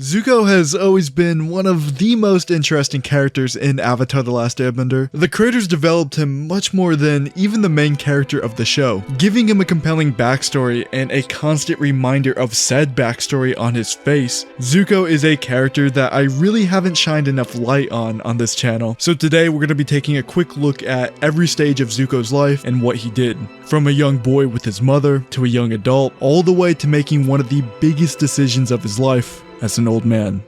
Zuko has always been one of the most interesting characters in Avatar: The Last Airbender. The creators developed him much more than even the main character of the show, giving him a compelling backstory and a constant reminder of said backstory on his face. Zuko is a character that I really haven't shined enough light on this channel, so today we're going to be taking a quick look at every stage of Zuko's life and what he did. From a young boy with his mother, to a young adult, all the way to making one of the biggest decisions of his life as an old man.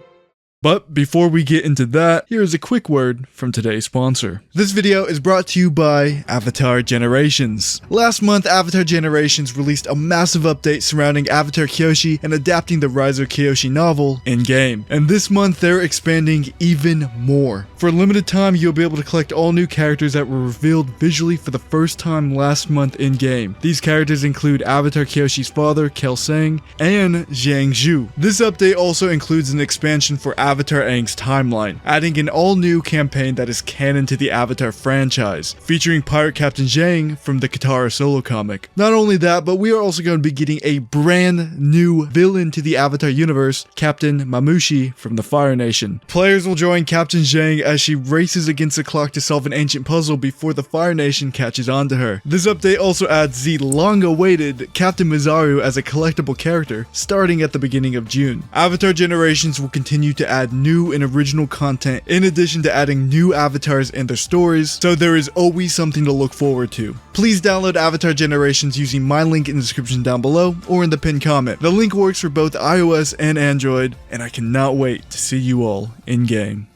But before we get into that, here is a quick word from today's sponsor. This video is brought to you by Avatar Generations. Last month, Avatar Generations released a massive update surrounding Avatar Kyoshi and adapting the Rise of Kyoshi novel in-game. And this month, they're expanding even more. For a limited time, you'll be able to collect all new characters that were revealed visually for the first time last month in-game. These characters include Avatar Kyoshi's father, Kelsang, and Zhang Zhu. This update also includes an expansion for Avatar Aang's timeline, adding an all-new campaign that is canon to the Avatar franchise, featuring Pirate Captain Zhang from the Katara solo comic. Not only that, but we are also going to be getting a brand new villain to the Avatar universe, Captain Mamushi from the Fire Nation. Players will join Captain Zhang as she races against the clock to solve an ancient puzzle before the Fire Nation catches on to her. This update also adds the long-awaited Captain Mizaru as a collectible character, starting at the beginning of June. Avatar Generations will continue to add new and original content in addition to adding new avatars and their stories, so there is always something to look forward to. Please download Avatar Generations using my link in the description down below or in the pinned comment. The link works for both iOS and Android, and I cannot wait to see you all in-game.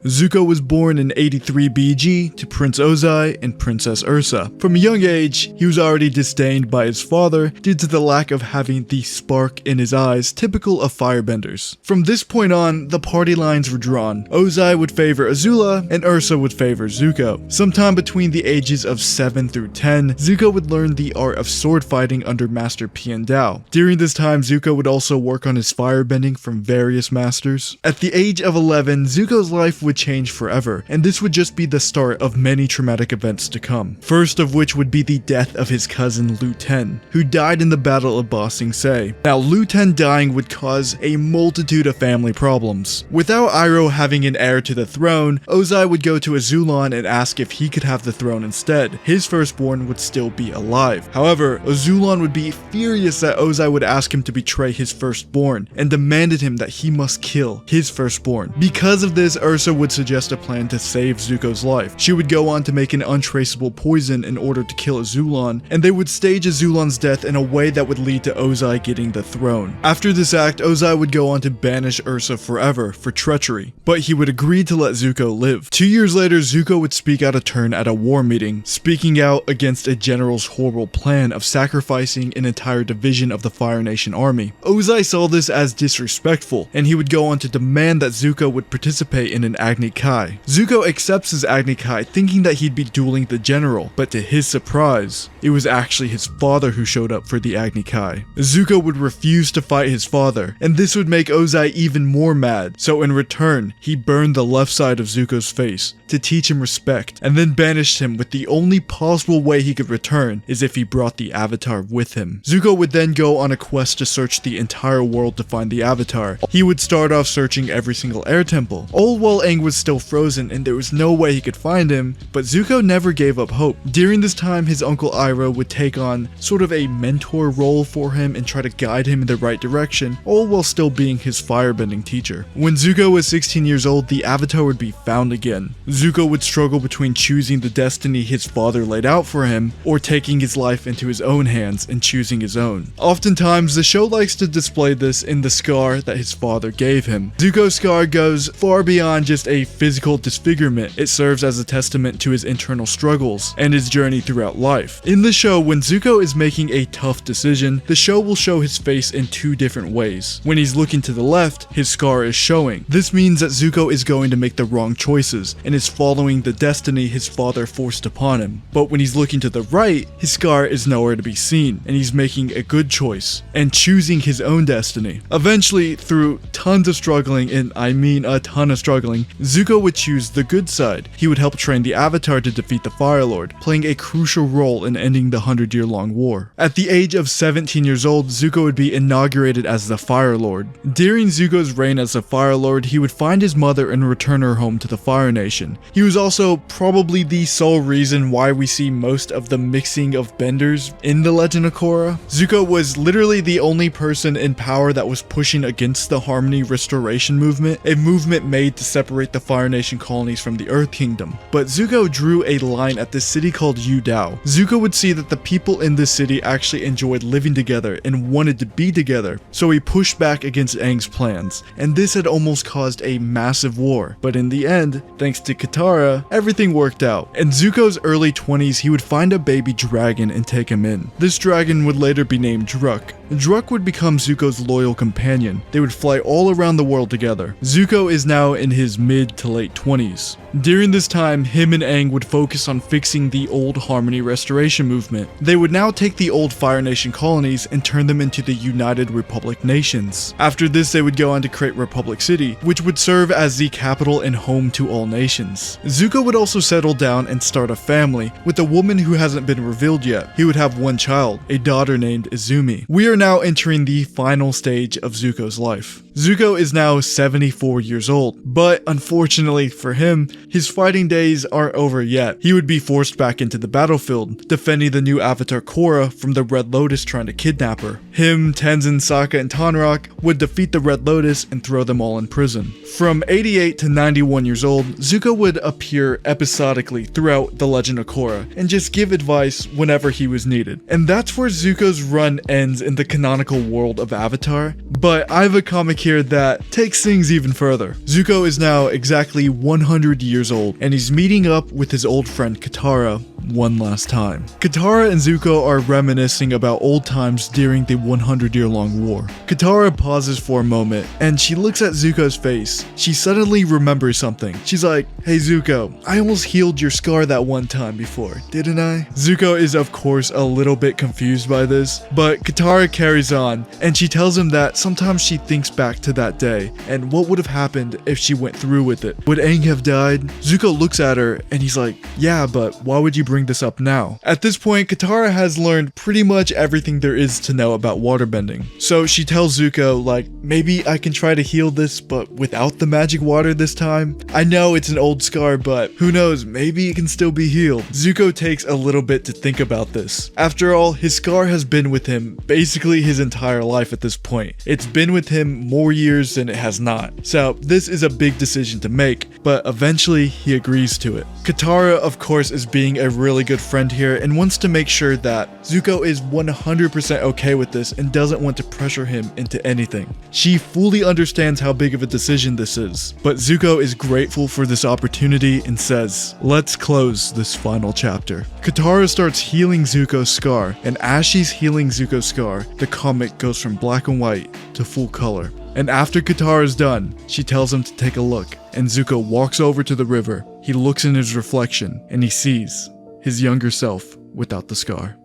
Zuko was born in 83 BG to Prince Ozai and Princess Ursa. From a young age, he was already disdained by his father due to the lack of having the spark in his eyes typical of firebenders. From this point on, the party lines were drawn. Ozai would favor Azula and Ursa would favor Zuko. Sometime between the ages of 7 through 10, Zuko would learn the art of sword fighting under Master Piandao. During this time, Zuko would also work on his firebending from various masters. At the age of 11, Zuko's life would change forever, and this would just be the start of many traumatic events to come. First of which would be the death of his cousin Lu Ten, who died in the Battle of Ba Sing Se. Now, Lu Ten dying would cause a multitude of family problems. Without Iroh having an heir to the throne, Ozai would go to Azulon and ask if he could have the throne instead. His firstborn would still be alive. However, Azulon would be furious that Ozai would ask him to betray his firstborn, and demanded him that he must kill his firstborn. Because of this, Ursa would suggest a plan to save Zuko's life. She would go on to make an untraceable poison in order to kill Azulon, and they would stage Azulon's death in a way that would lead to Ozai getting the throne. After this act, Ozai would go on to banish Ursa forever for treachery, but he would agree to let Zuko live. 2 years later, Zuko would speak out of turn at a war meeting, speaking out against a general's horrible plan of sacrificing an entire division of the Fire Nation army. Ozai saw this as disrespectful, and he would go on to demand that Zuko would participate in an Agni Kai. Zuko accepts his Agni Kai, thinking that he'd be dueling the general, but to his surprise, it was actually his father who showed up for the Agni Kai. Zuko would refuse to fight his father, and this would make Ozai even more mad, so in return, he burned the left side of Zuko's face to teach him respect, and then banished him with the only possible way he could return is if he brought the Avatar with him. Zuko would then go on a quest to search the entire world to find the Avatar. He would start off searching every single air temple, all while Aang was still frozen and there was no way he could find him, but Zuko never gave up hope. During this time, his uncle Iroh would take on sort of a mentor role for him and try to guide him in the right direction, all while still being his firebending teacher. When Zuko was 16 years old, the Avatar would be found again. Zuko would struggle between choosing the destiny his father laid out for him, or taking his life into his own hands and choosing his own. Oftentimes, the show likes to display this in the scar that his father gave him. Zuko's scar goes far beyond just a physical disfigurement. It serves as a testament to his internal struggles and his journey throughout life. In the show, when Zuko is making a tough decision, the show will show his face in two different ways. When he's looking to the left, his scar is showing. This means that Zuko is going to make the wrong choices and is following the destiny his father forced upon him. But when he's looking to the right, his scar is nowhere to be seen, and he's making a good choice and choosing his own destiny. Eventually, through tons of struggling, and I mean a ton of struggling, Zuko would choose the good side. He would help train the Avatar to defeat the Fire Lord, playing a crucial role in ending the 100-year-long war. At the age of 17 years old, Zuko would be inaugurated as the Fire Lord. During Zuko's reign as the Fire Lord, he would find his mother and return her home to the Fire Nation. He was also probably the sole reason why we see most of the mixing of benders in The Legend of Korra. Zuko was literally the only person in power that was pushing against the Harmony Restoration movement, a movement made to separate the Fire Nation colonies from the Earth Kingdom. But Zuko drew a line at this city called Yudao. Zuko would see that the people in this city actually enjoyed living together and wanted to be together, so he pushed back against Aang's plans, and this had almost caused a massive war. But in the end, thanks to Katara, everything worked out. In Zuko's early 20s, he would find a baby dragon and take him in. This dragon would later be named Druk. Druk would become Zuko's loyal companion. They would fly all around the world together. Zuko is now in his mid to late 20s. During this time, him and Aang would focus on fixing the old Harmony Restoration movement. They would now take the old Fire Nation colonies and turn them into the United Republic nations. After this, they would go on to create Republic City, which would serve as the capital and home to all nations. Zuko would also settle down and start a family with a woman who hasn't been revealed yet. He would have one child, a daughter named Izumi. We are now entering the final stage of Zuko's life. Zuko is now 74 years old, but unfortunately for him, his fighting days aren't over yet. He would be forced back into the battlefield, defending the new Avatar Korra from the Red Lotus trying to kidnap her. Him, Tenzin, Sokka, and Tonraq would defeat the Red Lotus and throw them all in prison. From 88 to 91 years old, Zuko would appear episodically throughout The Legend of Korra and just give advice whenever he was needed. And that's where Zuko's run ends in the canonical world of Avatar, but I have a comic here that takes things even further. Zuko is now exactly 100 years old, and he's meeting up with his old friend Katara one last time. Katara and Zuko are reminiscing about old times during the 100-year-long war. Katara pauses for a moment, and she looks at Zuko's face. She suddenly remembers something. She's like, "Hey Zuko, I almost healed your scar that one time before, didn't I?" Zuko is of course a little bit confused by this, but Katara carries on, and she tells him that sometimes she thinks back to that day, and what would have happened if she went through with it. Would Aang have died? Zuko looks at her, and he's like, "Yeah, but why would you bring this up now?" At this point, Katara has learned pretty much everything there is to know about waterbending. So she tells Zuko, like, maybe I can try to heal this, but without the magic water this time. I know it's an old scar, but who knows, maybe it can still be healed. Zuko takes a little bit to think about this. After all, his scar has been with him basically his entire life at this point. It's been with him more years than it has not. So this is a big decision to make, but eventually he agrees to it. Katara, of course, is being a really good friend here and wants to make sure that Zuko is 100% okay with this and doesn't want to pressure him into anything. She fully understands how big of a decision this is, but Zuko is grateful for this opportunity and says, "Let's close this final chapter." Katara starts healing Zuko's scar, and as she's healing Zuko's scar, the comic goes from black and white to full color. And after Katara's done, she tells him to take a look, and Zuko walks over to the river. He looks in his reflection, and he sees his younger self without the scar.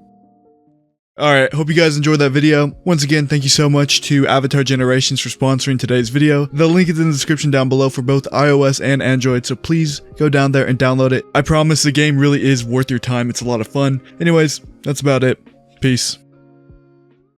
Alright, hope you guys enjoyed that video. Once again, thank you so much to Avatar Generations for sponsoring today's video. The link is in the description down below for both iOS and Android, so please go down there and download it. I promise the game really is worth your time. It's a lot of fun. Anyways, that's about it. Peace.